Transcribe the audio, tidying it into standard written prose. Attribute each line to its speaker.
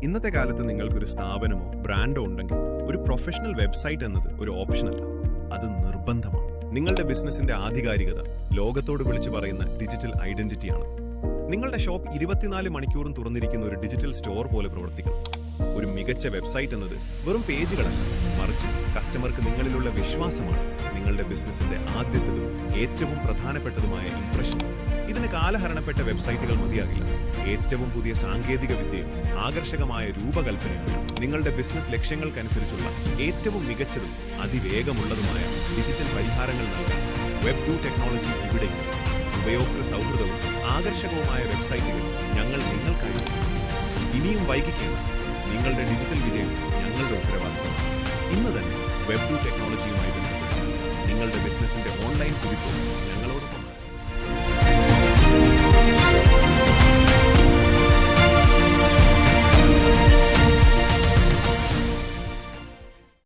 Speaker 1: ഇന്നത്തെ കാലത്ത് നിങ്ങൾക്കൊരു സ്ഥാപനമോ ബ്രാൻഡോ ഉണ്ടെങ്കിൽ ഒരു പ്രൊഫഷണൽ വെബ്സൈറ്റ് എന്നത് ഒരു ഓപ്ഷനല്ല, അത് നിർബന്ധമാണ്. നിങ്ങളുടെ ബിസിനസിന്റെ ആധികാരികത ലോകത്തോട് വിളിച്ചു പറയുന്ന ഡിജിറ്റൽ ഐഡന്റിറ്റിയാണ്. നിങ്ങളുടെ ഷോപ്പ് 24 മണിക്കൂറും തുറന്നിരിക്കുന്ന ഒരു ഡിജിറ്റൽ സ്റ്റോർ പോലെ പ്രവർത്തിക്കണം. ഒരു മികച്ച വെബ്സൈറ്റ് എന്നത് വെറും പേജുകളല്ല, മറിച്ച് കസ്റ്റമർക്ക് നിങ്ങളിലുള്ള വിശ്വാസമാണ് നിങ്ങളുടെ ബിസിനസിന്റെ ആദ്യത്തേതും ഏറ്റവും പ്രധാനപ്പെട്ടതുമായ ഇംപ്രഷൻ. ഇതിന് കാലഹരണപ്പെട്ട വെബ്സൈറ്റുകൾ മതിയാകില്ല. ഏറ്റവും പുതിയ സാങ്കേതിക വിദ്യയും ആകർഷകമായ രൂപകൽപ്പനയും നിങ്ങളുടെ ബിസിനസ് ലക്ഷ്യങ്ങൾക്കനുസരിച്ചുള്ള ഏറ്റവും മികച്ചതും അതിവേഗമുള്ളതുമായ ഡിജിറ്റൽ പരിഹാരങ്ങൾ നൽകാൻ വെബ്2 ടെക്നോളജി ഇവിടെയുണ്ട്. ഉപയോക്തൃ സൗഹൃദവും ആകർഷകവുമായ വെബ്സൈറ്റുകൾ ഞങ്ങൾ നിങ്ങൾക്കായി ഒരുക്കുന്നു. ഇനിയും വൈകിക്കേണ്ട, നിങ്ങളുടെ ഡിജിറ്റൽ വിജയം ഞങ്ങളുടെ ഉത്തരവാദിത്തം. ഇന്ന് തന്നെ വെബ്2 ടെക്നോളജിയുമായി ബന്ധപ്പെട്ട് നിങ്ങളുടെ ബിസിനസിന്റെ ഓൺലൈൻ കുതിപ്പ് ഞങ്ങളോട്